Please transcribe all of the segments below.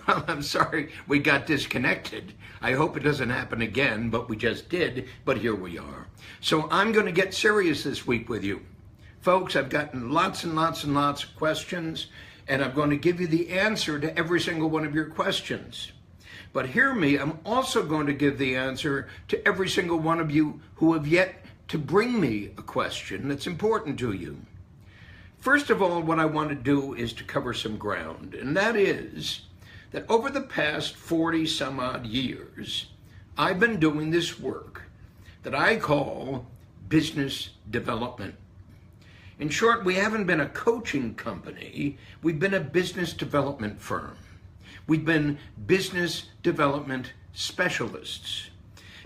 Well, I'm sorry we got disconnected. I hope it doesn't happen again, but we just did, but here we are. So I'm going to get serious this week with you. Folks, I've gotten lots and lots and lots of questions, and I'm going to give you the answer to every single one of your questions. But hear me, I'm also going to give the answer to every single one of you who have yet to bring me a question that's important to you. First of all, what I want to do is to cover some ground, and that is that over the past 40 some odd years, I've been doing this work that I call business development. In short, we haven't been a coaching company, we've been a business development firm. We've been business development specialists.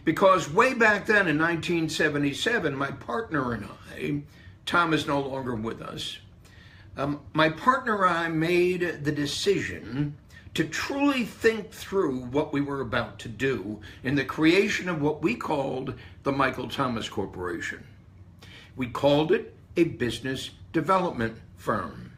Because way back then in 1977, my partner and I, Tom is no longer with us, my partner and I made the decision to truly think through what we were about to do in the creation of what we called the Michael Thomas Corporation. We called it a business development firm.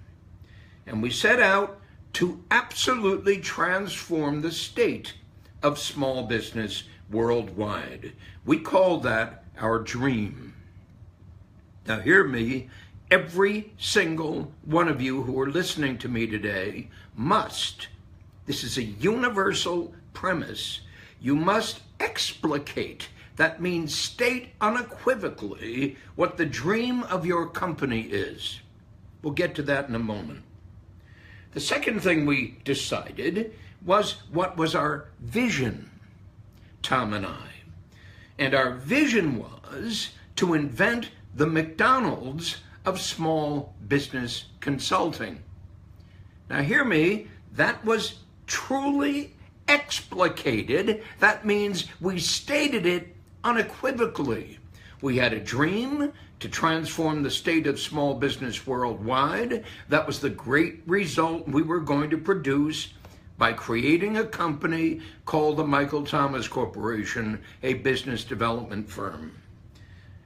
And we set out to absolutely transform the state of small business worldwide. We called that our dream. Now hear me, every single one of you who are listening to me today must, this is a universal premise, you must explicate. That means state unequivocally what the dream of your company is. We'll get to that in a moment. The second thing we decided was what was our vision, Tom and I. And our vision was to invent the McDonald's of small business consulting. Now hear me, that was truly explicated. That means we stated it unequivocally. We had a dream to transform the state of small business worldwide. That was the great result we were going to produce by creating a company called the Michael Thomas Corporation, a business development firm.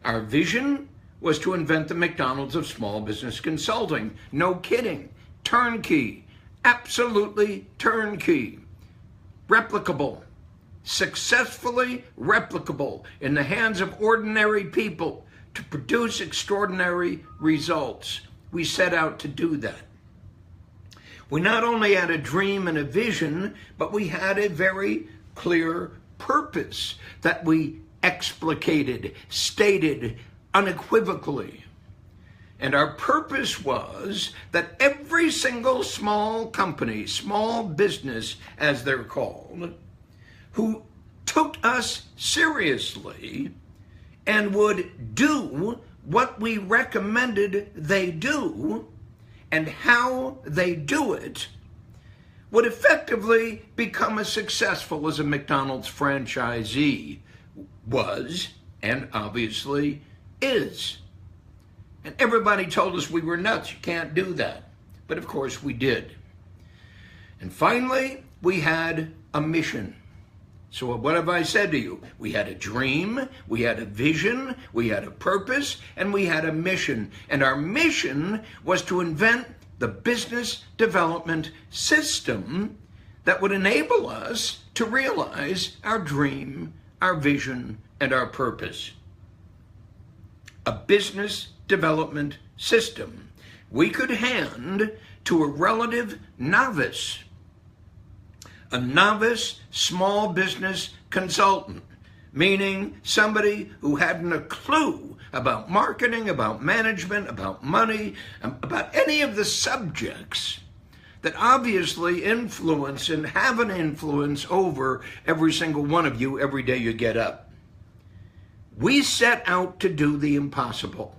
Our vision was to invent the McDonald's of small business consulting. No kidding. Turnkey. Absolutely turnkey. Replicable. Successfully replicable in the hands of ordinary people to produce extraordinary results. We set out to do that. We not only had a dream and a vision, but we had a very clear purpose that we explicated, stated unequivocally. And our purpose was that every single small company, small business as they're called, who took us seriously and would do what we recommended they do and how they do it, would effectively become as successful as a McDonald's franchisee was and obviously is. And everybody told us we were nuts. You can't do that. But of course we did. And finally, we had a mission. So what have I said to you? We had a dream, we had a vision, we had a purpose, and we had a mission. And our mission was to invent the business development system that would enable us to realize our dream, our vision, and our purpose. A business development system we could hand to a relative novice. A novice small business consultant, meaning somebody who hadn't a clue about marketing, about management, about money, about any of the subjects that obviously influence and have an influence over every single one of you every day you get up. We set out to do the impossible.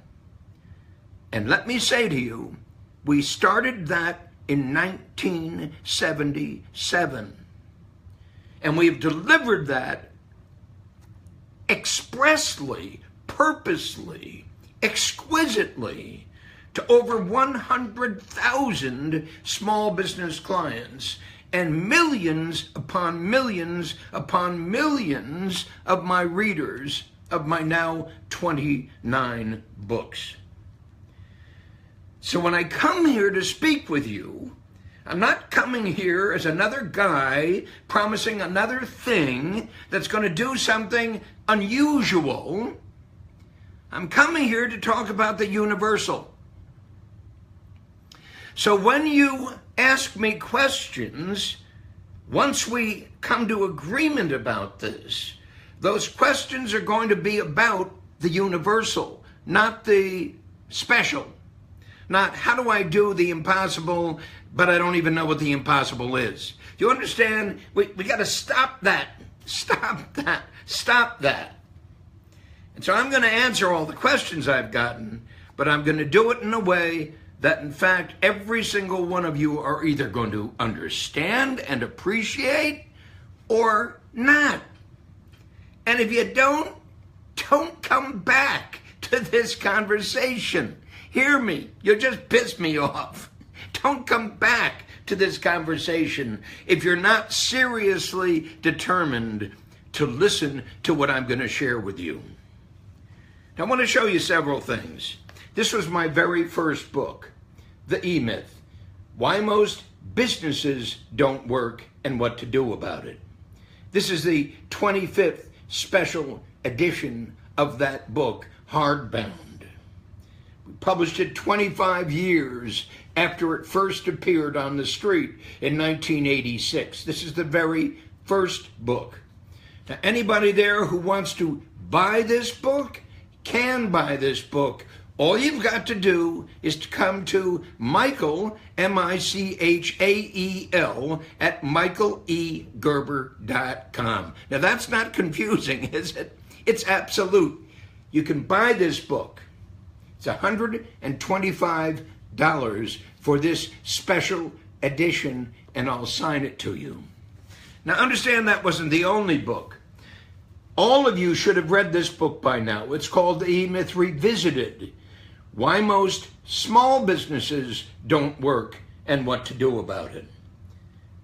And let me say to you, we started that in 1977. And we've delivered that expressly, purposely, exquisitely to over 100,000 small business clients and millions upon millions upon millions of my readers of my now 29 books. So when I come here to speak with you, I'm not coming here as another guy promising another thing that's going to do something unusual. I'm coming here to talk about the universal. So when you ask me questions, once we come to agreement about this, those questions are going to be about the universal, not the special. Not how do I do the impossible, but I don't even know what the impossible is. Do you understand? We got to stop that. Stop that. Stop that. And so I'm going to answer all the questions I've gotten, but I'm going to do it in a way that, in fact, every single one of you are either going to understand and appreciate or not. And if you don't come back to this conversation. Hear me. You'll just piss me off. Don't come back to this conversation if you're not seriously determined to listen to what I'm going to share with you. Now, I want to show you several things. This was my very first book, The E-Myth, Why Most Businesses Don't Work and What to Do About It. This is the 25th special edition of that book, hardbound. We published it 25 years after it first appeared on the street in 1986. This is the very first book. Now, anybody there who wants to buy this book can buy this book. All you've got to do is to come to Michael, M-I-C-H-A-E-L, at michaelegerber.com. Now, that's not confusing, is it? It's absolute. You can buy this book. It's $125 for this special edition, and I'll sign it to you. Now, understand that wasn't the only book. All of you should have read this book by now. It's called The E-Myth Revisited, Why Most Small Businesses Don't Work and What to Do About It.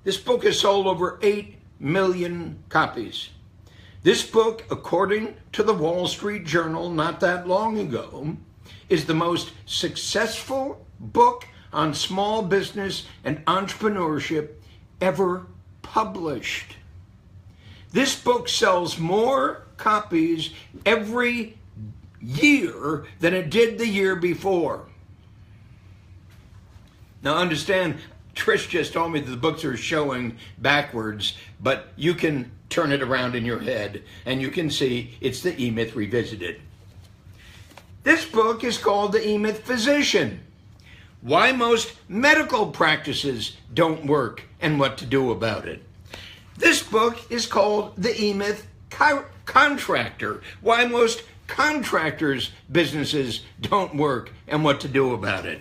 This book has sold over 8 million copies. This book, according to the Wall Street Journal not that long ago, is the most successful book on small business and entrepreneurship ever published. This book sells more copies every year than it did the year before. Now understand, Trish just told me that the books are showing backwards, but you can turn it around in your head and you can see it's the E-Myth Revisited. This book is called The E-Myth Physician, Why Most Medical Practices Don't Work and What to Do About It. This book is called The E-Myth Contractor, Why Most Contractors' Businesses Don't Work and What to Do About It.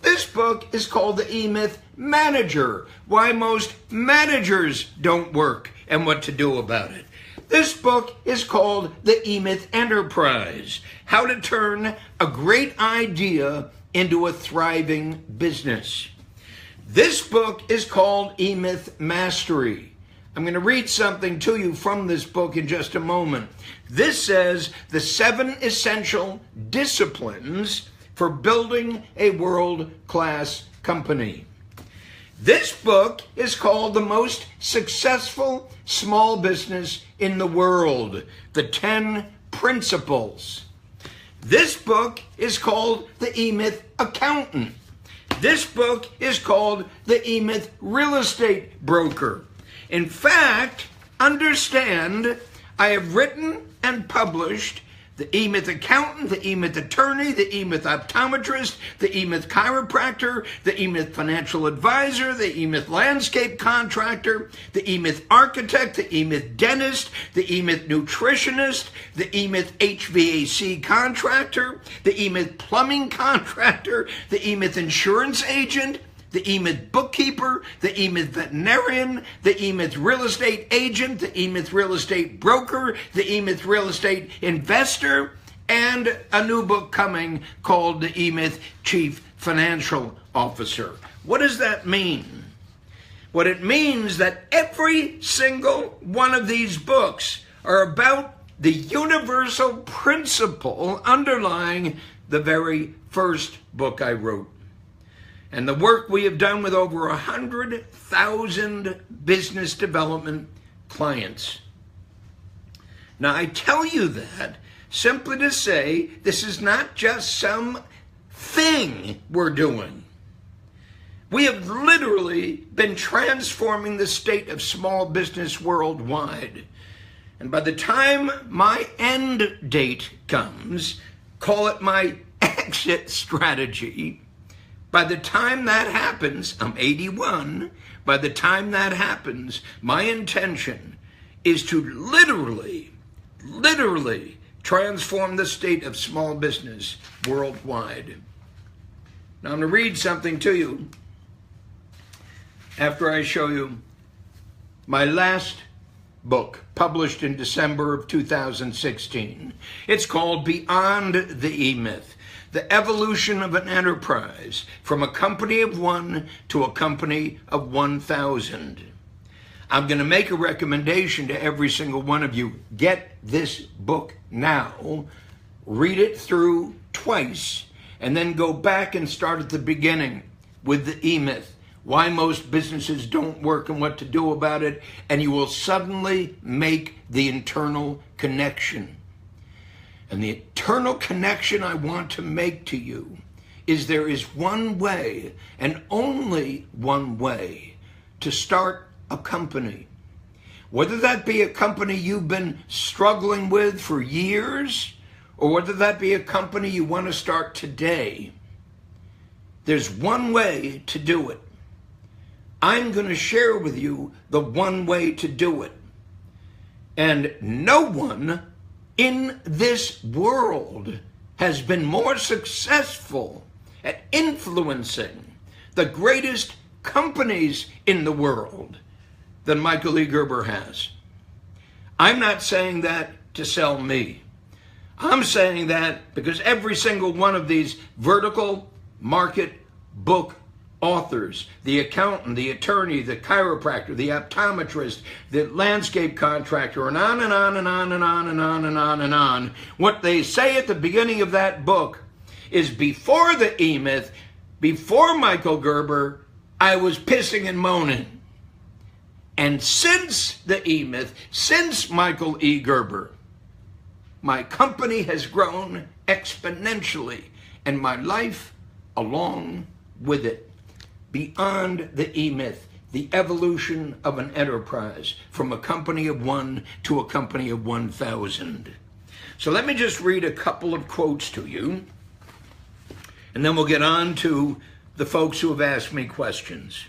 This book is called The E-Myth Manager, Why Most Managers Don't Work and What to Do About It. This book is called The E-Myth Enterprise, How to Turn a Great Idea into a Thriving Business. This book is called E-Myth Mastery. I'm going to read something to you from this book in just a moment. This says the 7 essential disciplines for building a world-class company. This book is called The Most Successful Small Business in the World, The 10 Principles. This book is called The E-Myth Accountant. This book is called The E-Myth Real Estate Broker. In fact, understand, I have written and published the E-Myth Accountant, the E-Myth Attorney, the E-Myth Optometrist, the E-Myth Chiropractor, the E-Myth Financial Advisor, the E-Myth Landscape Contractor, the E-Myth Architect, the E-Myth Dentist, the E-Myth Nutritionist, the E-Myth HVAC Contractor, the E-Myth Plumbing Contractor, the E-Myth Insurance Agent, the E-Myth Bookkeeper, the E-Myth Veterinarian, the E-Myth Real Estate Agent, the E-Myth Real Estate Broker, the E-Myth Real Estate Investor, and a new book coming called the E-Myth Chief Financial Officer. What does that mean? What it means that every single one of these books are about the universal principle underlying the very first book I wrote. and the work we have done with over 100,000 business development clients. Now, I tell you that simply to say this is not just some thing we're doing. We have literally been transforming the state of small business worldwide. And by the time my end date comes, call it my exit strategy, by the time that happens, I'm 81, by the time that happens, my intention is to literally transform the state of small business worldwide. Now I'm going to read something to you after I show you my last book, published in December of 2016. It's called Beyond the E-Myth, the evolution of an enterprise from a company of one to a company of 1,000. I'm going to make a recommendation to every single one of you. Get this book now, read it through twice, and then go back and start at the beginning with the E-Myth, why most businesses don't work and what to do about it, and you will suddenly make the internal connection. And the internal connection I want to make to you is there is one way, and only one way, to start a company. Whether that be a company you've been struggling with for years, or whether that be a company you want to start today, there's one way to do it. I'm going to share with you the one way to do it. And no one in this world has been more successful at influencing the greatest companies in the world than Michael E. Gerber has. I'm not saying that to sell me. I'm saying that because every single one of these vertical market book authors, the accountant, the attorney, the chiropractor, the optometrist, the landscape contractor, and on and on and on and on and on and on and on, what they say at the beginning of that book is, before the E-Myth, before Michael Gerber, I was pissing and moaning. And since the E-Myth, since Michael E. Gerber, my company has grown exponentially, and my life along with it. Beyond the E-Myth, the evolution of an enterprise from a company of one to a company of 1,000. So let me just read a couple of quotes to you, and then we'll get on to the folks who have asked me questions.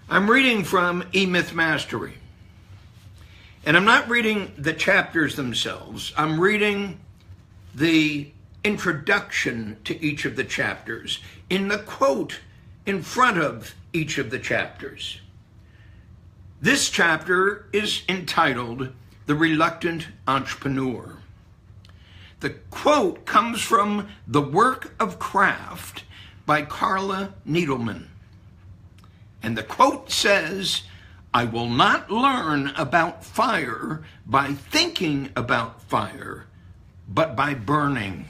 I'm reading from E-Myth Mastery. And I'm not reading the chapters themselves. I'm reading the introduction to each of the chapters in the quote in front of each of the chapters. This chapter is entitled The Reluctant Entrepreneur. The quote comes from The Work of Craft by Carla Needleman. And the quote says, I will not learn about fire by thinking about fire, but by burning.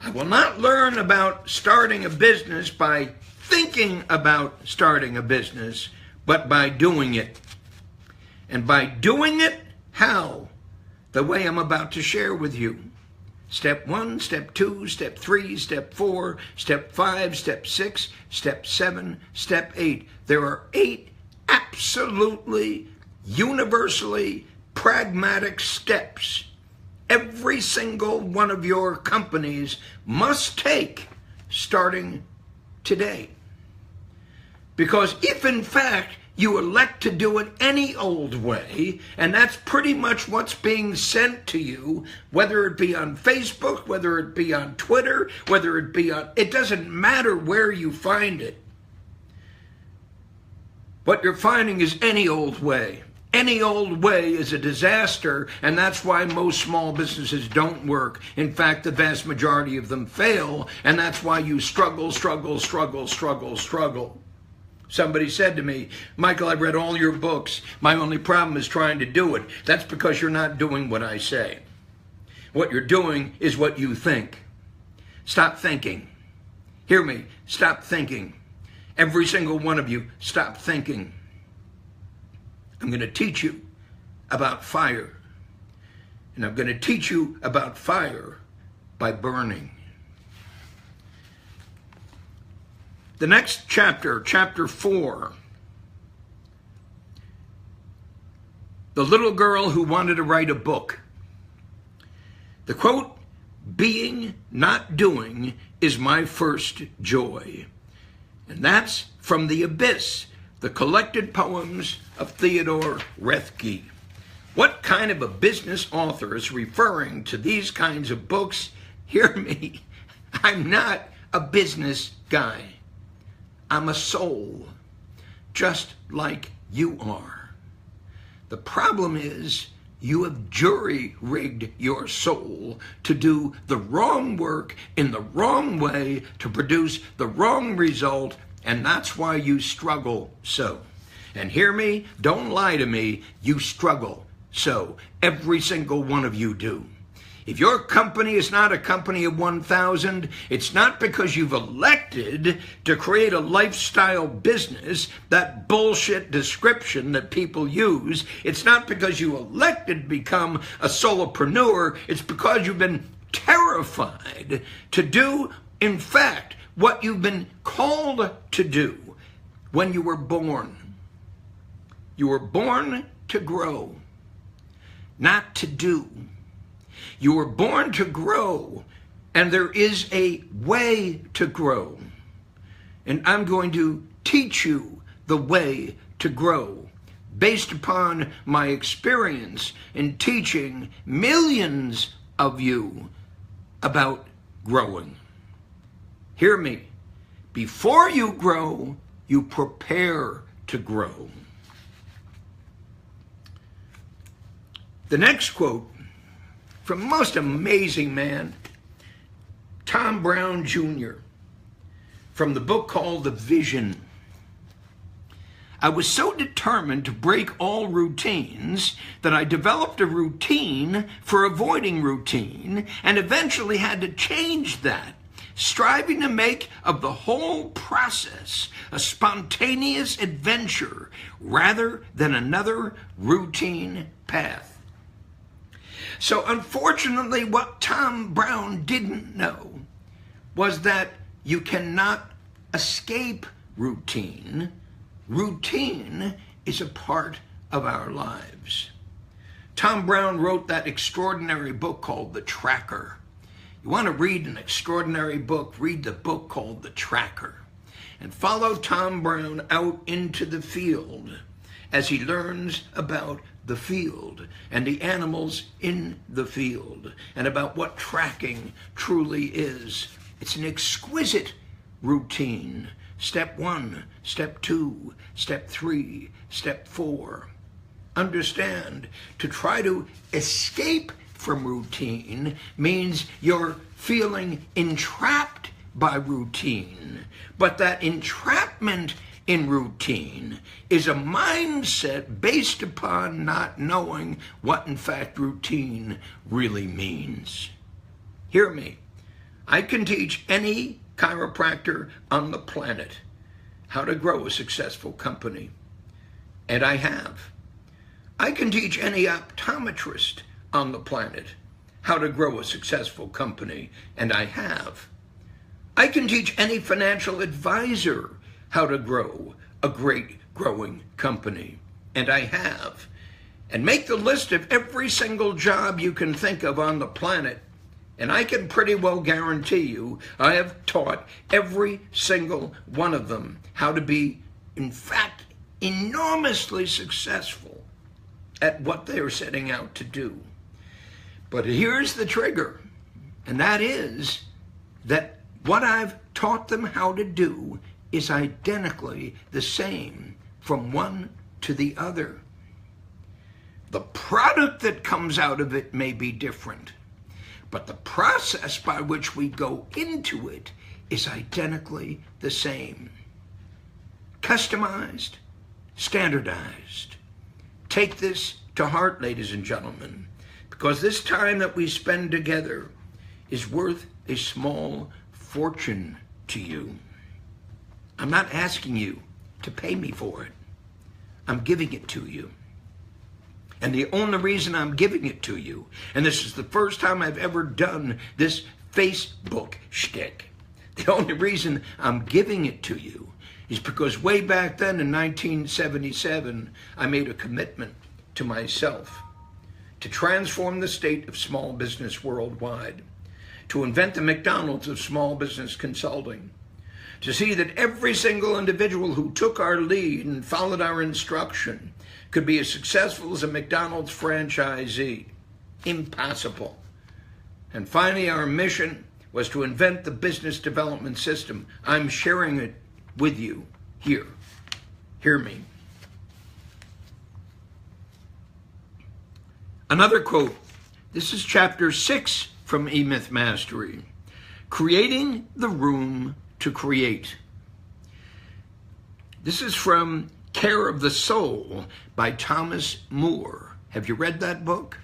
I will not learn about starting a business by thinking about starting a business, but by doing it. And by doing it, how? The way I'm about to share with you. Step 1, step 2, step 3, step 4, step 5, step 6, step 7, step 8. There are 8 absolutely, universally pragmatic steps every single one of your companies must take starting today. Because if in fact you elect to do it any old way, and that's pretty much what's being sent to you, whether it be on Facebook, whether it be on Twitter, whether it be on, it doesn't matter where you find it. What you're finding is any old way. Any old way is a disaster, and that's why most small businesses don't work. In fact, the vast majority of them fail, and that's why you struggle. Somebody said to me, Michael, I've read all your books. My only problem is trying to do it. That's because you're not doing what I say. What you're doing is what you think. Stop thinking. Hear me, stop thinking. Every single one of you, stop thinking. I'm going to teach you about fire. And I'm going to teach you about fire by burning. The next chapter, chapter 4. The little girl who wanted to write a book. The quote, "Being, not doing, is my first joy." And that's from The Abyss, the collected poems of Theodore Roethke. What kind of a business author is referring to these kinds of books? Hear me, I'm not a business guy. I'm a soul, just like you are. The problem is you have jury-rigged your soul to do the wrong work in the wrong way to produce the wrong result, and that's why you struggle so. And hear me, don't lie to me, you struggle so. Every single one of you do. If your company is not a company of 1,000, it's not because you've elected to create a lifestyle business, that bullshit description that people use. It's not because you elected to become a solopreneur. It's because you've been terrified to do, in fact, what you've been called to do when you were born. You were born to grow, not to do. You were born to grow, and there is a way to grow. And I'm going to teach you the way to grow based upon my experience in teaching millions of you about growing. Hear me. Before you grow, you prepare to grow. The next quote from a most amazing man, Tom Brown Jr., from the book called The Vision. I was so determined to break all routines that I developed a routine for avoiding routine and eventually had to change that, striving to make of the whole process a spontaneous adventure rather than another routine path. So unfortunately, what Tom Brown didn't know was that you cannot escape routine. Routine is a part of our lives. Tom Brown wrote that extraordinary book called The Tracker. You want to read an extraordinary book, read the book called The Tracker, and follow Tom Brown out into the field as he learns about the field and the animals in the field and about what tracking truly is. It's an exquisite routine. Step 1, step 2, step 3, step 4. Understand, to try to escape from routine means you're feeling entrapped by routine. But that entrapment in routine is a mindset based upon not knowing what in fact routine really means. Hear me. I can teach any chiropractor on the planet how to grow a successful company, and I have. I can teach any optometrist on the planet how to grow a successful company, and I have. I can teach any financial advisor how to grow a great growing company, and I have. And make the list of every single job you can think of on the planet, and I can pretty well guarantee you I have taught every single one of them how to be, in fact, enormously successful at what they are setting out to do. But here's the trigger, and that is that what I've taught them how to do is identically the same from one to the other. The product that comes out of it may be different, but the process by which we go into it is identically the same. Customized, standardized. Take this to heart, ladies and gentlemen, because this time that we spend together is worth a small fortune to you. I'm not asking you to pay me for it. I'm giving it to you. And the only reason I'm giving it to you, and this is the first time I've ever done this Facebook shtick, the only reason I'm giving it to you is because way back then in 1977, I made a commitment to myself to transform the state of small business worldwide, to invent the McDonald's of small business consulting, to see that every single individual who took our lead and followed our instruction could be as successful as a McDonald's franchisee. Impossible. And finally, our mission was to invent the business development system. I'm sharing it with you here. Hear me. Another quote. This is chapter 6 from E-Myth Mastery. Creating the room to create. This is from Care of the Soul by Thomas Moore. Have you read that book?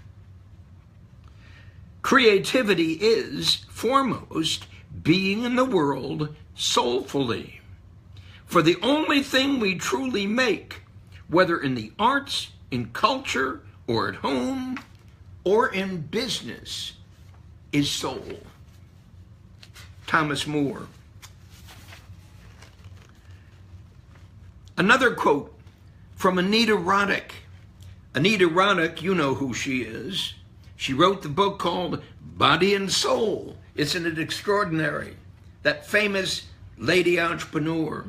Creativity is, foremost, being in the world soulfully. For the only thing we truly make, whether in the arts, in culture, or at home, or in business, is soul. Thomas Moore. Another quote from Anita Roddick. Anita Roddick, you know who she is. She wrote the book called Body and Soul. Isn't it extraordinary? That famous lady entrepreneur.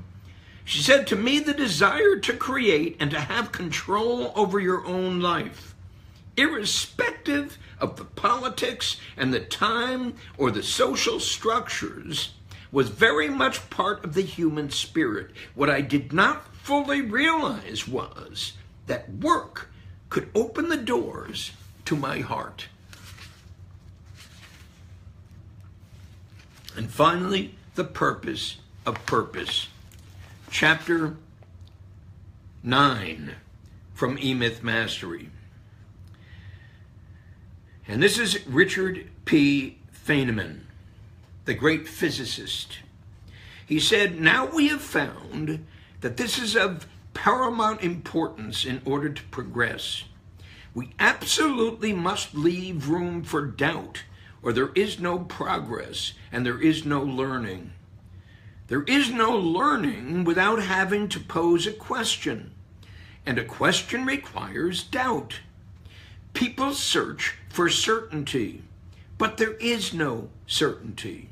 She said, to me, the desire to create and to have control over your own life, irrespective of the politics and the time or the social structures, was very much part of the human spirit. What I did not fully realize was that work could open the doors to my heart. And finally, the purpose of purpose. Chapter 9 from E-Myth Mastery. And this is Richard P. Feynman, the great physicist. He said, now we have found that this is of paramount importance in order to progress. We absolutely must leave room for doubt, or there is no progress and there is no learning. There is no learning without having to pose a question, and a question requires doubt. People search for certainty, but there is no certainty.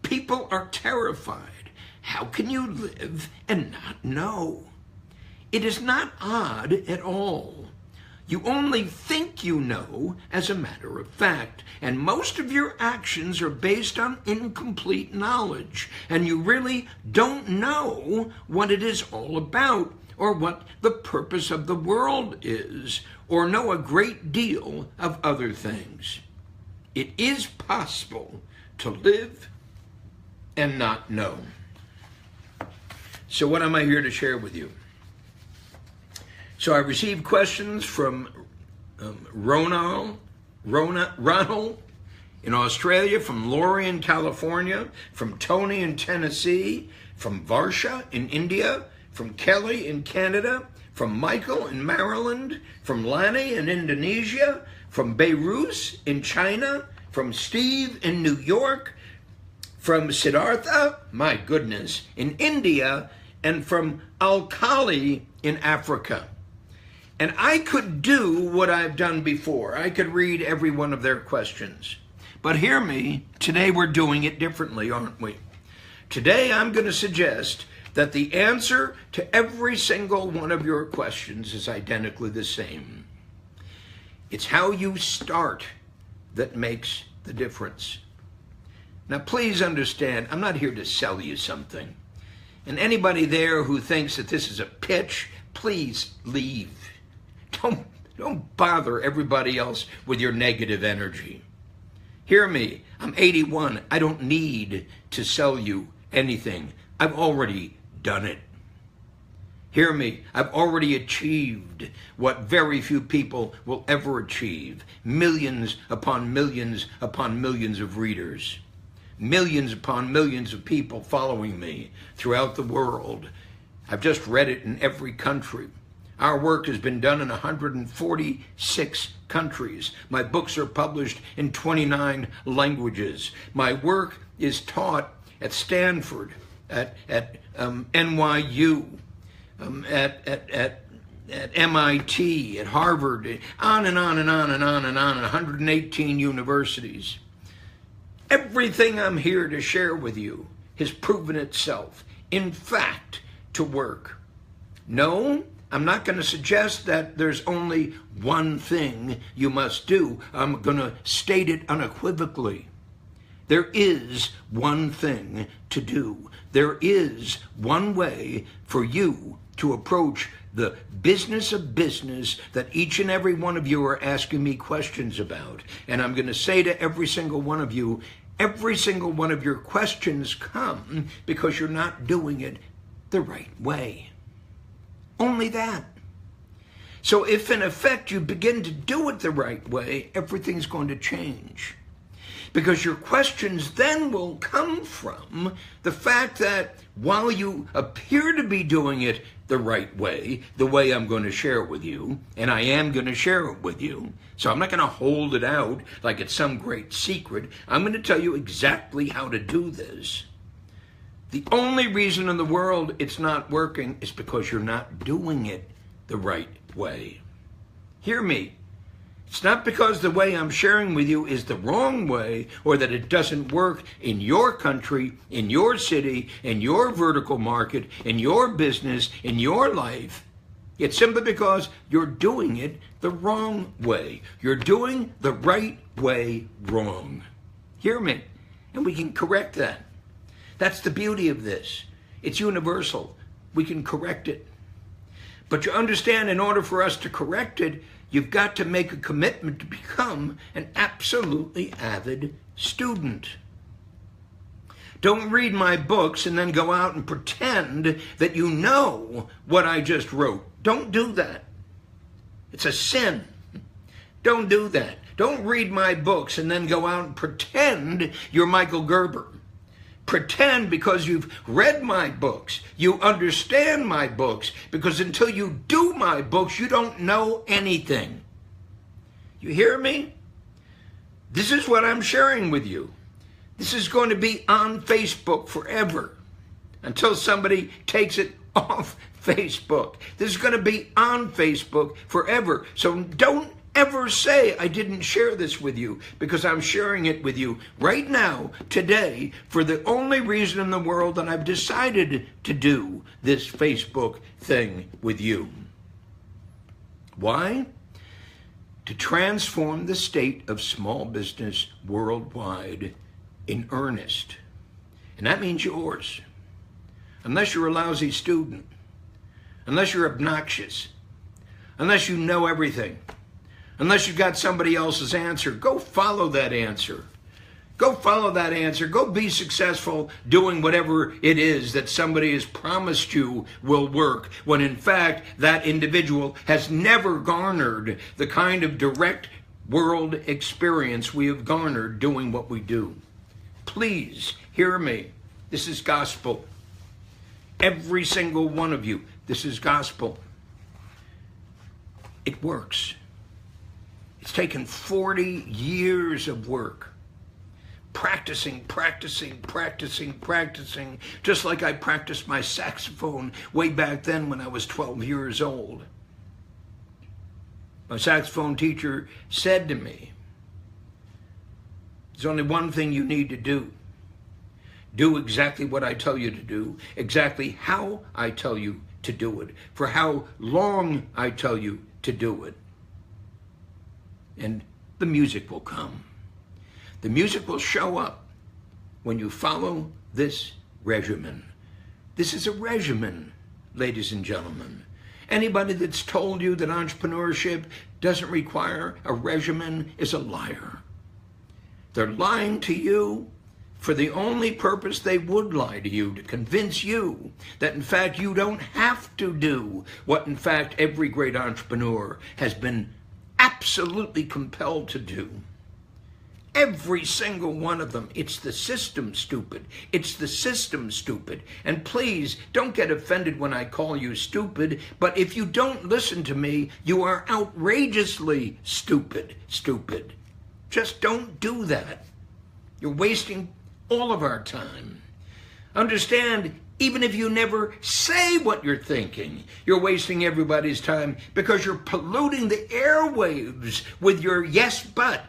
People are terrified. How can you live and not know? It is not odd at all. You only think you know as a matter of fact, and most of your actions are based on incomplete knowledge, and you really don't know what it is all about, or what the purpose of the world is, or know a great deal of other things. It is possible to live and not know. So what am I here to share with you? So I received questions from Ronald in Australia, from Laurie in California, from Tony in Tennessee, from Varsha in India, from Kelly in Canada, from Michael in Maryland, from Lani in Indonesia, from Beirut in China, from Steve in New York, from Siddhartha, my goodness, in India, and from Al-Khali in Africa. And I could do what I've done before. I could read every one of their questions. But hear me, today we're doing it differently, aren't we? Today I'm going to suggest that the answer to every single one of your questions is identically the same. It's how you start that makes the difference. Now please understand, I'm not here to sell you something. And anybody there who thinks that this is a pitch, please leave. Don't bother everybody else with your negative energy. Hear me, I'm 81. I don't need to sell you anything. I've already done it. Hear me, I've already achieved what very few people will ever achieve. Millions upon millions upon millions of readers. millions upon millions of people following me throughout the world. I've just read it in every country. Our work has been done in 146 countries. My books are published in 29 languages. My work is taught at Stanford, at NYU, at MIT, at Harvard, on and on and on and on and on, 118 universities. Everything I'm here to share with you has proven itself, in fact, to work. No, I'm not going to suggest that there's only one thing you must do. I'm going to state it unequivocally. There is one thing to do. There is one way for you to approach the business of business that each and every one of you are asking me questions about. And I'm going to say to every single one of you, every single one of your questions come because you're not doing it the right way. Only that. So if in effect you begin to do it the right way, everything's going to change. Because your questions then will come from the fact that while you appear to be doing it the right way, the way I'm going to share it with you, and I am going to share it with you, so I'm not going to hold it out like it's some great secret. I'm going to tell you exactly how to do this. The only reason in the world it's not working is because you're not doing it the right way. Hear me. It's not because the way I'm sharing with you is the wrong way or that it doesn't work in your country, in your city, in your vertical market, in your business, in your life. It's simply because you're doing it the wrong way. You're doing the right way wrong. Hear me. And we can correct that. That's the beauty of this. It's universal. We can correct it. But you understand, in order for us to correct it, you've got to make a commitment to become an absolutely avid student. Don't read my books and then go out and pretend that you know what I just wrote. Don't do that. It's a sin. Don't do that. Don't read my books and then go out and pretend you're Michael Gerber. Pretend because you've read my books, you understand my books, because until you do my books, you don't know anything. You hear me? This is what I'm sharing with you. This is going to be on Facebook forever until somebody takes it off Facebook. This is going to be on Facebook forever. So don't ever say I didn't share this with you, because I'm sharing it with you right now, today, for the only reason in the world that I've decided to do this Facebook thing with you. Why? To transform the state of small business worldwide in earnest. And that means yours. Unless you're a lousy student, unless you're obnoxious, unless you know everything, unless you've got somebody else's answer, go follow that answer. Go follow that answer. Go be successful doing whatever it is that somebody has promised you will work, when in fact that individual has never garnered the kind of direct world experience we have garnered doing what we do. Please hear me. This is gospel. Every single one of you, this is gospel. It works. It's taken 40 years of work. Practicing, just like I practiced my saxophone way back then when I was 12 years old. My saxophone teacher said to me, there's only one thing you need to do. Do exactly what I tell you to do, exactly how I tell you to do it, for how long I tell you to do it. And the music will come. The music will show up when you follow this regimen. This is a regimen, ladies and gentlemen. Anybody that's told you that entrepreneurship doesn't require a regimen is a liar. They're lying to you for the only purpose they would lie to you, to convince you that in fact you don't have to do what in fact every great entrepreneur has been absolutely compelled to do. Every single one of them. It's the system, stupid. It's the system, stupid. And please, don't get offended when I call you stupid, but if you don't listen to me, you are outrageously stupid. Just don't do that. You're wasting all of our time. Understand, even if you never say what you're thinking, you're wasting everybody's time because you're polluting the airwaves with your yes, but,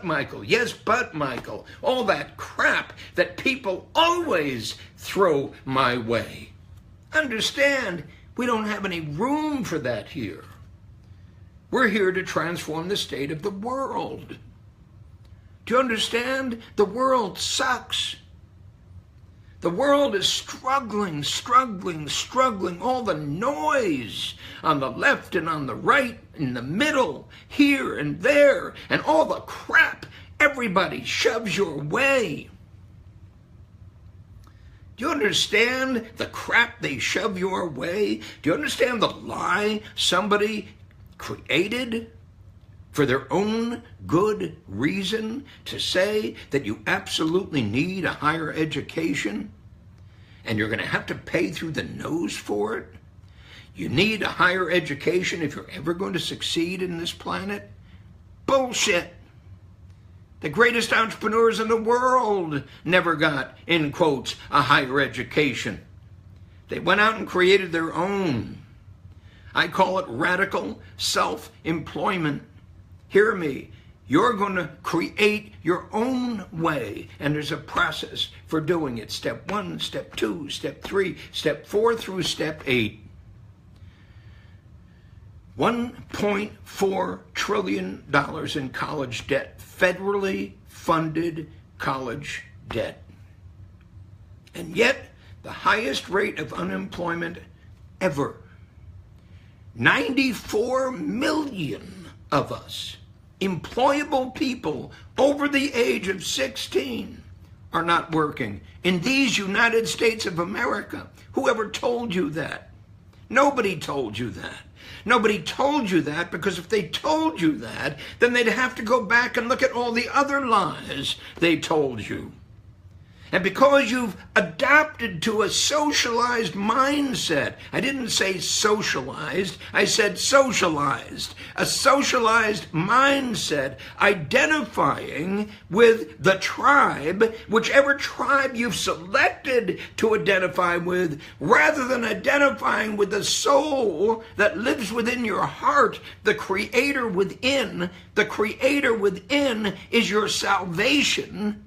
Michael, yes, but, Michael. All that crap that people always throw my way. Understand, we don't have any room for that here. We're here to transform the state of the world. Do you understand? The world sucks. The world is struggling. All the noise on the left and on the right, in the middle, here and there, and all the crap everybody shoves your way. Do you understand the crap they shove your way? Do you understand the lie somebody created for their own good reason to say that you absolutely need a higher education and you're going to have to pay through the nose for it? You need a higher education if you're ever going to succeed in this planet? Bullshit. The greatest entrepreneurs in the world never got, in quotes, a higher education. They went out and created their own. I call it radical self-employment. Hear me. You're going to create your own way, and there's a process for doing it. Step 1, step 2, step 3, step 4 through step 8. $1.4 trillion in college debt, federally funded college debt. And yet, the highest rate of unemployment ever. 94 million of us, employable people over the age of 16, are not working in these United States of America. Whoever told you that? Nobody told you that. Nobody told you that because if they told you that, then they'd have to go back and look at all the other lies they told you. And because you've adapted to a socialized mindset, I didn't say socialized, I said socialized. A socialized mindset identifying with the tribe, whichever tribe you've selected to identify with, rather than identifying with the soul that lives within your heart, the creator within. The creator within is your salvation.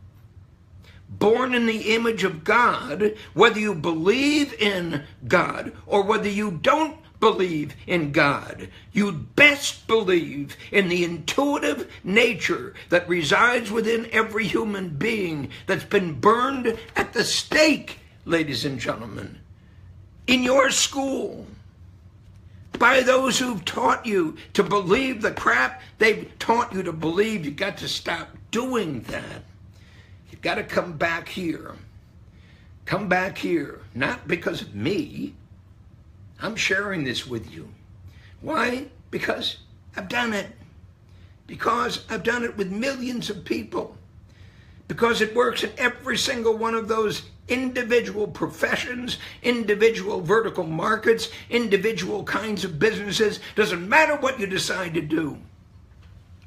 Born in the image of God, whether you believe in God or whether you don't believe in God, you'd best believe in the intuitive nature that resides within every human being that's been burned at the stake, ladies and gentlemen, in your school, by those who've taught you to believe the crap they've taught you to believe. You've got to stop doing that. You've got to come back here. Come back here. Not because of me. I'm sharing this with you. Why? Because I've done it. Because I've done it with millions of people. Because it works in every single one of those individual professions, individual vertical markets, individual kinds of businesses. Doesn't matter what you decide to do.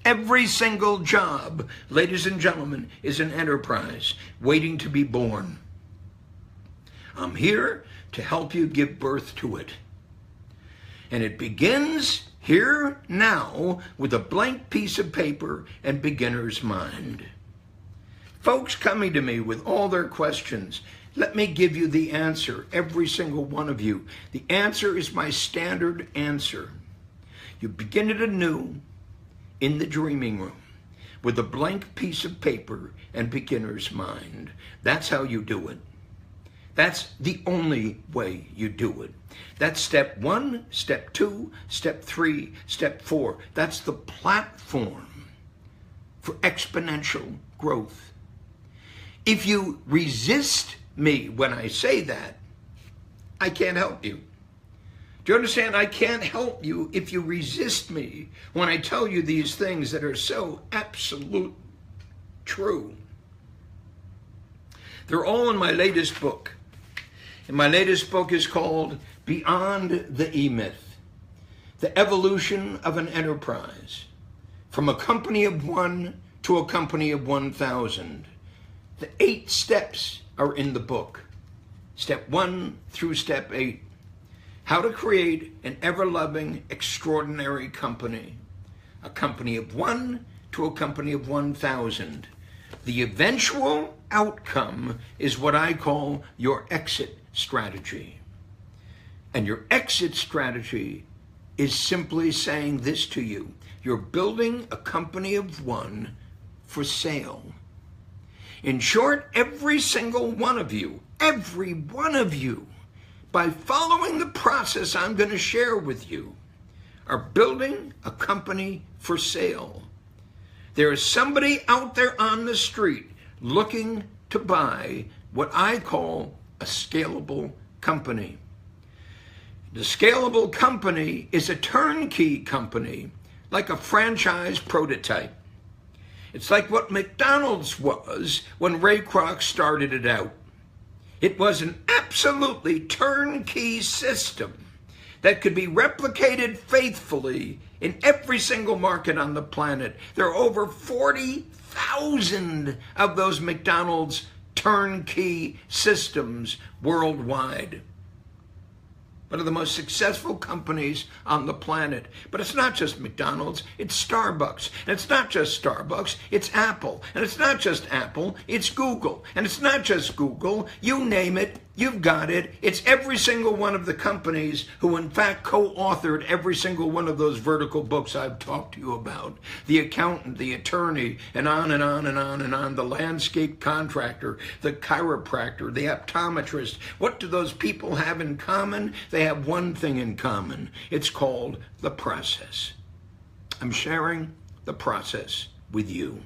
Every single job, ladies and gentlemen, is an enterprise waiting to be born. I'm here to help you give birth to it. And it begins here now with a blank piece of paper and beginner's mind. Folks coming to me with all their questions, let me give you the answer, every single one of you. The answer is my standard answer. You begin it anew in the dreaming room with a blank piece of paper and beginner's mind. That's how you do it. That's the only way you do it. That's step 1, step 2, step 3, step 4. That's the platform for exponential growth. If you resist me when I say that, I can't help you. Do you understand? I can't help you if you resist me when I tell you these things that are so absolute true. They're all in my latest book. And my latest book is called Beyond the E-Myth, The Evolution of an Enterprise, from a company of one to a company of 1,000. The 8 steps are in the book. Step 1 through step 8. How to create an ever-loving, extraordinary company. A company of one to a company of 1,000. The eventual outcome is what I call your exit strategy. And your exit strategy is simply saying this to you. You're building a company of one for sale. In short, every single one of you, by following the process I'm going to share with you, are building a company for sale. There is somebody out there on the street looking to buy what I call a scalable company. The scalable company is a turnkey company, like a franchise prototype. It's like what McDonald's was when Ray Kroc started it out. It was an absolutely turnkey system that could be replicated faithfully in every single market on the planet. There are over 40,000 of those McDonald's turnkey systems worldwide. One of the most successful companies on the planet. But it's not just McDonald's, it's Starbucks. And it's not just Starbucks, it's Apple. And it's not just Apple, it's Google. And it's not just Google, you name it, you've got it. It's every single one of the companies who in fact co-authored every single one of those vertical books I've talked to you about. The accountant, the attorney, and on and on and on and on. The landscape contractor, the chiropractor, the optometrist. What do those people have in common? They have one thing in common. It's called the process. I'm sharing the process with you.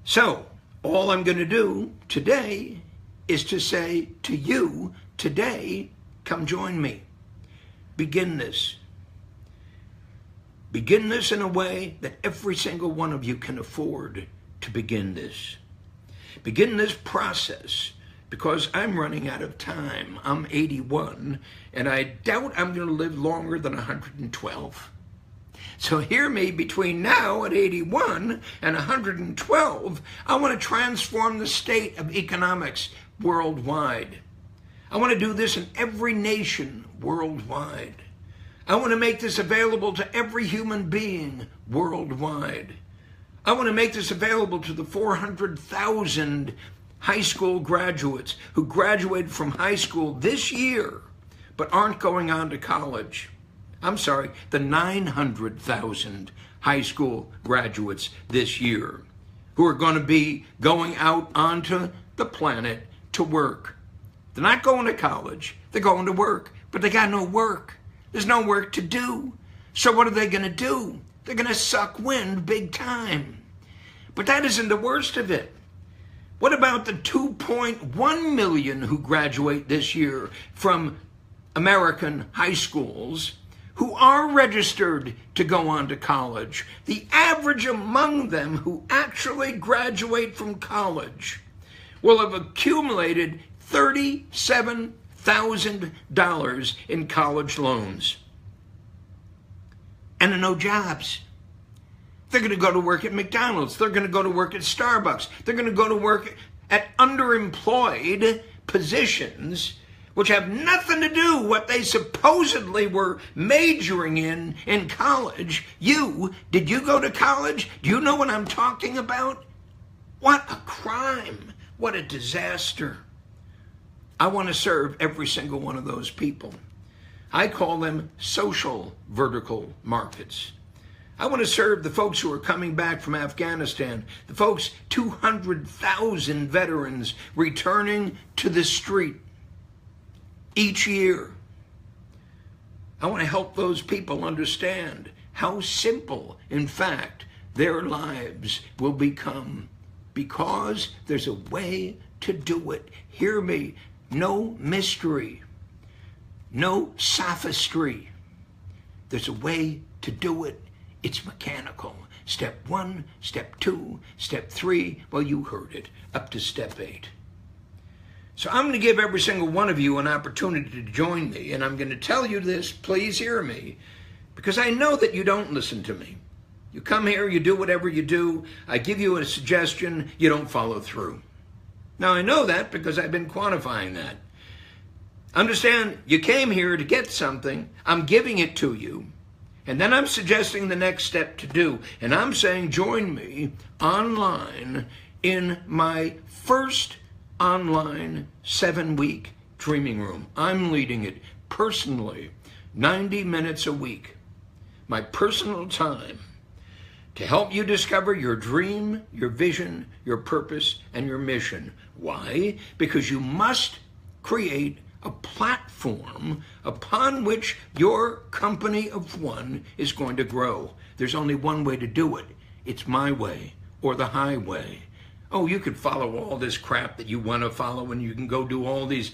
So, all I'm going to do today is to say to you today, come join me. Begin this. Begin this in a way that every single one of you can afford to begin this. Begin this process. Because I'm running out of time. I'm 81, and I doubt I'm going to live longer than 112. So hear me, between now and 81 and 112, I want to transform the state of economics worldwide. I want to do this in every nation worldwide. I want to make this available to every human being worldwide. I want to make this available to the 400,000 high school graduates who graduated from high school this year but aren't going on to college. I'm sorry, the 900,000 high school graduates this year who are going to be going out onto the planet to work. They're not going to college, they're going to work, but they got no work. There's no work to do. So what are they going to do? They're going to suck wind big time. But that isn't the worst of it. What about the 2.1 million who graduate this year from American high schools who are registered to go on to college? The average among them who actually graduate from college will have accumulated $37,000 in college loans and no jobs. They're going to go to work at McDonald's. They're going to go to work at Starbucks. They're going to go to work at underemployed positions which have nothing to do with what they supposedly were majoring in college. Did you go to college? Do you know what I'm talking about? What a crime. What a disaster. I want to serve every single one of those people. I call them social vertical markets. I want to serve the folks who are coming back from Afghanistan, the folks, 200,000 veterans returning to the street each year. I want to help those people understand how simple, in fact, their lives will become because there's a way to do it. Hear me, no mystery. No sophistry. There's a way to do it. It's mechanical. Step 1, step 2, step 3, well, you heard it, up to step 8. So I'm going to give every single one of you an opportunity to join me, and I'm going to tell you this, please hear me, because I know that you don't listen to me. You come here, you do whatever you do, I give you a suggestion, you don't follow through. Now I know that because I've been quantifying that. Understand, you came here to get something, I'm giving it to you, and then I'm suggesting the next step to do, and I'm saying join me online in my first online 7-week dreaming room. I'm leading it personally, 90 minutes a week, my personal time to help you discover your dream, your vision, your purpose, and your mission. Why? Because you must create a platform upon which your company of one is going to grow. There's only one way to do it. It's my way or the highway. Oh, you could follow all this crap that you want to follow, and you can go do all these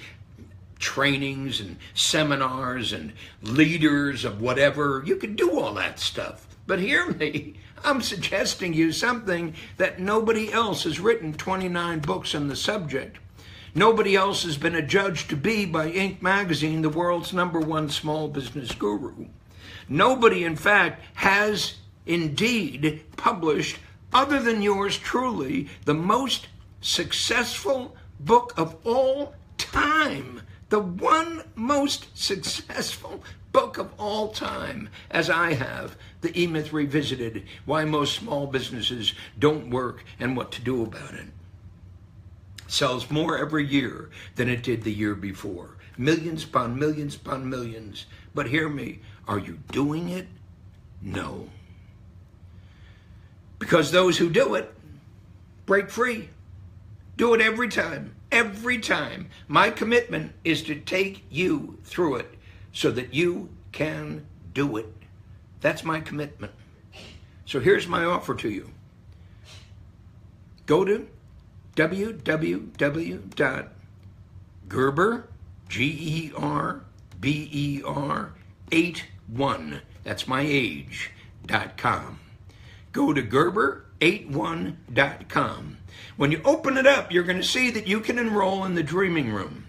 trainings and seminars and leaders of whatever. You can do all that stuff. But hear me, I'm suggesting you something that nobody else has written 29 books on the subject. Nobody else has been adjudged to be by Inc. magazine the world's #1 small business guru. Nobody, in fact, has indeed published, other than yours truly, the most successful book of all time. The one most successful book of all time, as I have, The E-Myth Revisited, Why Most Small Businesses Don't Work and What to Do About It. Sells more every year than it did the year before. Millions upon millions upon millions. But hear me, are you doing it? No. Because those who do it break free. Do it every time. Every time. My commitment is to take you through it so that you can do it. That's my commitment. So here's my offer to you. Go to www.Gerber, Gerber, 81, that's my age, .com. Go to Gerber81.com. When you open it up, you're going to see that you can enroll in the dreaming room.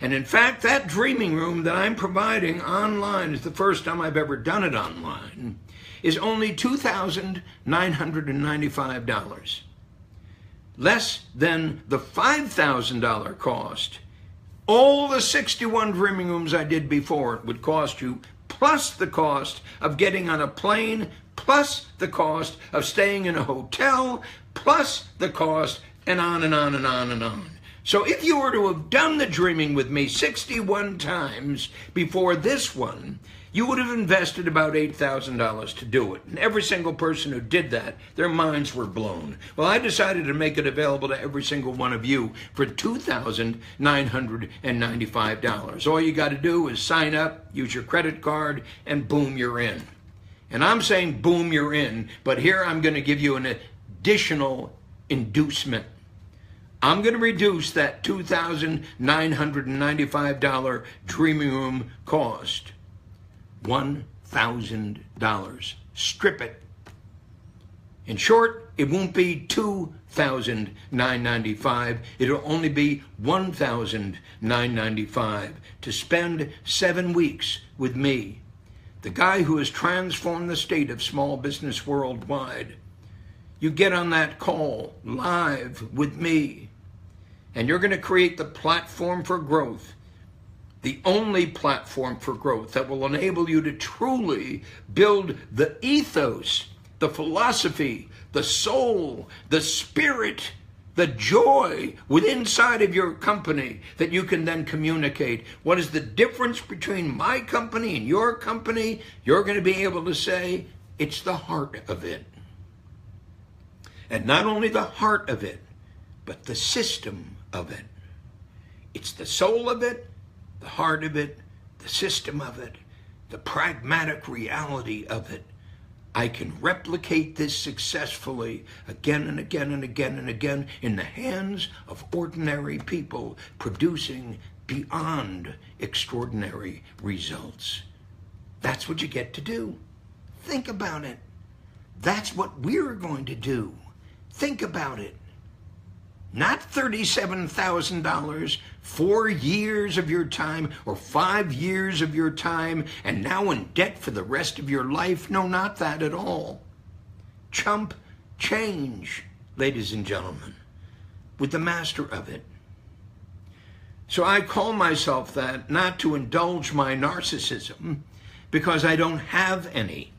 And in fact, that dreaming room that I'm providing online, is the first time I've ever done it online, is only $2,995. Less than the $5,000 cost. All the 61 dreaming rooms I did before would cost you, plus the cost of getting on a plane, plus the cost of staying in a hotel, plus the cost, and on and on and on and on. So if you were to have done the dreaming with me 61 times before this one, you would have invested about $8,000 to do it. And every single person who did that, their minds were blown. Well, I decided to make it available to every single one of you for $2,995. All you got to do is sign up, use your credit card, and boom, you're in. And I'm saying boom, you're in, but here I'm going to give you an additional inducement. I'm going to reduce that $2,995 dreaming room cost. $1,000. Strip it. In short, it won't be $2,995. It'll only be $1,995 to spend 7 weeks with me, the guy who has transformed the state of small business worldwide. You get on that call live with me, and you're going to create the platform for growth. The only platform for growth that will enable you to truly build the ethos, the philosophy, the soul, the spirit, the joy within inside of your company that you can then communicate. What is the difference between my company and your company? You're going to be able to say, it's the heart of it. And not only the heart of it, but the system of it. It's the soul of it, the heart of it, the system of it, the pragmatic reality of it. I can replicate this successfully again and again and again and again in the hands of ordinary people producing beyond extraordinary results. That's what you get to do. Think about it. That's what we're going to do. Think about it. Not $37,000, 4 years of your time, or 5 years of your time, and now in debt for the rest of your life. No, not that at all. Chump change, ladies and gentlemen, with the master of it. So I call myself that not to indulge my narcissism, because I don't have any.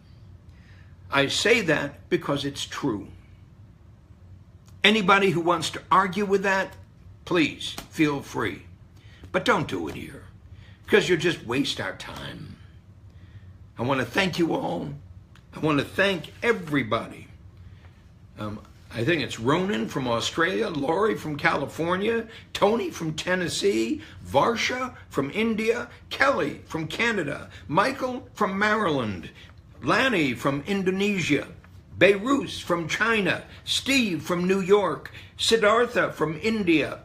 I say that because it's true. Anybody who wants to argue with that, please feel free. But don't do it here, because you'll just waste our time. I want to thank you all. I want to thank everybody. I think it's Ronan from Australia, Laurie from California, Tony from Tennessee, Varsha from India, Kelly from Canada, Michael from Maryland, Lanny from Indonesia, Beirut from China, Steve from New York, Siddhartha from India,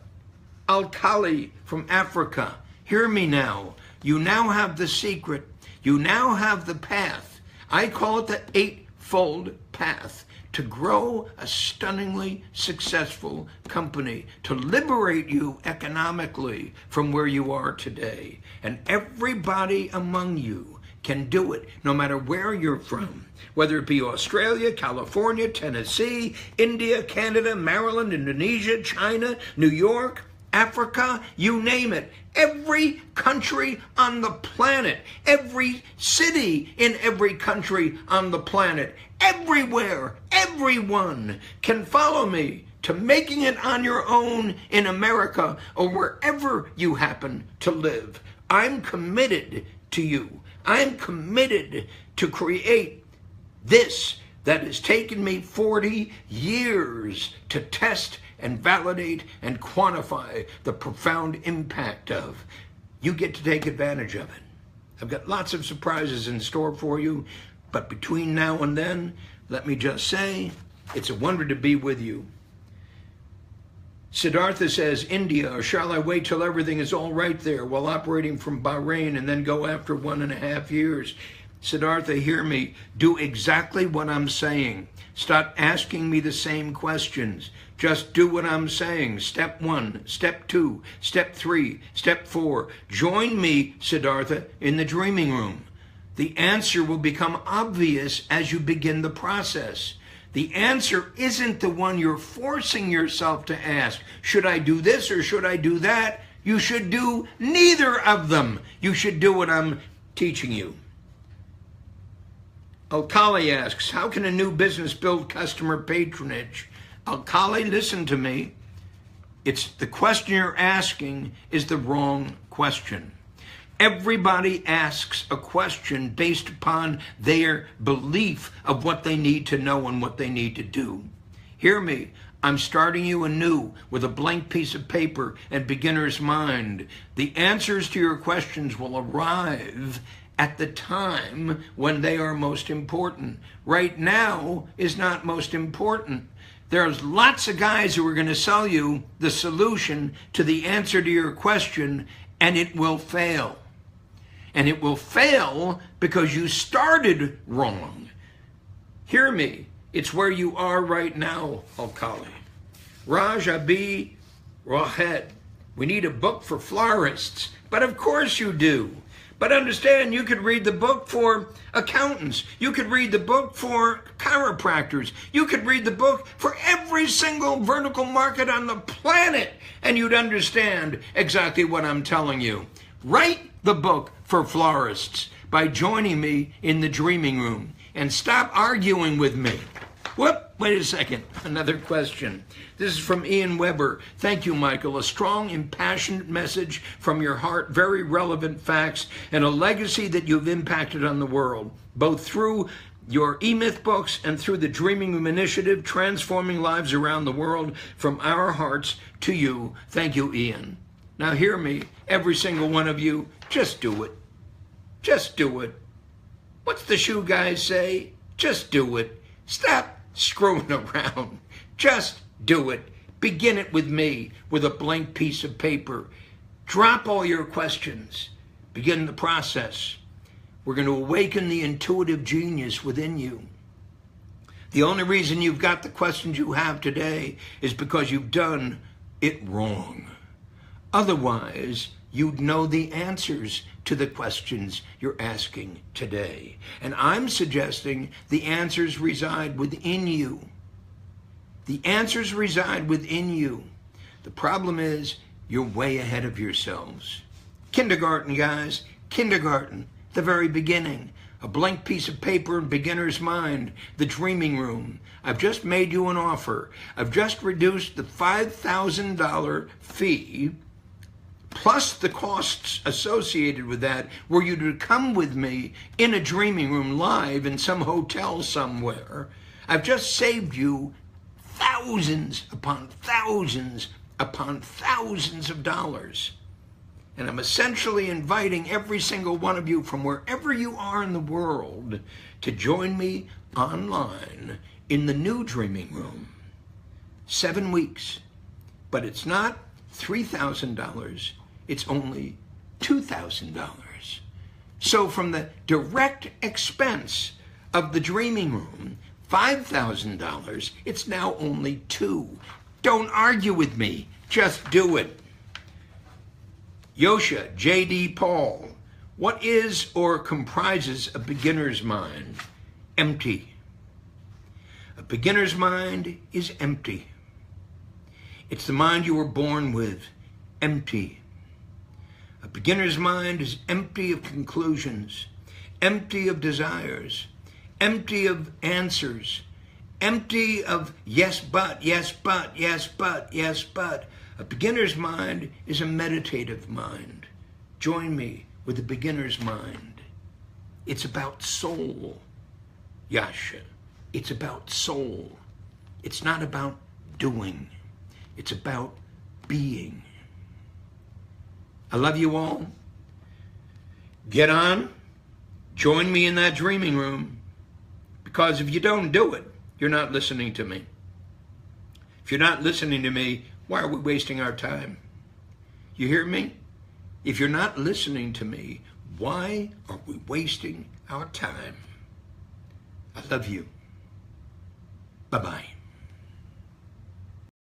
Alkali from Africa. Hear me now. You now have the secret. You now have the path. I call it the eightfold path to grow a stunningly successful company, to liberate you economically from where you are today. And everybody among you can do it, no matter where you're from, whether it be Australia, California, Tennessee, India, Canada, Maryland, Indonesia, China, New York, Africa, you name it. Every country on the planet, every city in every country on the planet, everywhere, everyone can follow me to making it on your own in America or wherever you happen to live. I'm committed to you. I'm committed to create this that has taken me 40 years to test and validate and quantify the profound impact of. You get to take advantage of it. I've got lots of surprises in store for you, but between now and then, let me just say, it's a wonder to be with you. Siddhartha says, India, or shall I wait till everything is all right there while operating from Bahrain and then go after 1.5 years? Siddhartha, hear me. Do exactly what I'm saying. Stop asking me the same questions. Just do what I'm saying. Step 1, step 2, step 3, step 4. Join me, Siddhartha, in the dreaming room. The answer will become obvious as you begin the process. The answer isn't the one you're forcing yourself to ask. Should I do this or should I do that? You should do neither of them. You should do what I'm teaching you. Alkali asks, how can a new business build customer patronage? Alkali, listen to me. It's the question you're asking is the wrong question. Everybody asks a question based upon their belief of what they need to know and what they need to do. Hear me. I'm starting you anew with a blank piece of paper and beginner's mind. The answers to your questions will arrive at the time when they are most important. Right now is not most important. There's lots of guys who are going to sell you the solution to the answer to your question, and it will fail. And it will fail because you started wrong. Hear me. It's where you are right now, Alkali. Raj Abi Rahed. We need a book for florists. But of course you do. But understand, you could read the book for accountants. You could read the book for chiropractors. You could read the book for every single vertical market on the planet, and you'd understand exactly what I'm telling you. Write the book for florists by joining me in the dreaming room, and stop arguing with me. Whoop, wait a second, another question. This is from Ian Weber. Thank you, Michael. A strong, impassioned message from your heart, very relevant facts, and a legacy that you've impacted on the world, both through your E-Myth books and through the Dreaming Room Initiative, transforming lives around the world. From our hearts to you. Thank you, Ian. Now hear me, every single one of you, just do it. Just do it. What's the shoe guys say? Just do it. Stop screwing around. Just do it. Begin it with me, with a blank piece of paper. Drop all your questions. Begin the process. We're going to awaken the intuitive genius within you. The only reason you've got the questions you have today is because you've done it wrong. Otherwise, you'd know the answers to the questions you're asking today. And I'm suggesting the answers reside within you. The answers reside within you. The problem is you're way ahead of yourselves. Kindergarten, guys, kindergarten, the very beginning. A blank piece of paper in beginner's mind, the dreaming room. I've just made you an offer. I've just reduced the $5,000 fee plus the costs associated with that, were you to come with me in a dreaming room live in some hotel somewhere. I've just saved you thousands upon thousands upon thousands of dollars. And I'm essentially inviting every single one of you from wherever you are in the world to join me online in the new dreaming room. 7 weeks. But it's not $3,000. It's only $2,000. So from the direct expense of the dreaming room, $5,000, it's now only $2,000. Don't argue with me. Just do it. Yosha, J.D. Paul, what is or comprises a beginner's mind? Empty. A beginner's mind is empty. It's the mind you were born with, empty. A beginner's mind is empty of conclusions, empty of desires, empty of answers, empty of yes, but, yes, but, yes, but, yes, but. A beginner's mind is a meditative mind. Join me with a beginner's mind. It's about soul, Yasha. It's about soul. It's not about doing. It's about being. I love you all. Get on. Join me in that dreaming room. Because if you don't do it, you're not listening to me. If you're not listening to me, why are we wasting our time? You hear me? If you're not listening to me, why are we wasting our time? I love you. Bye-bye.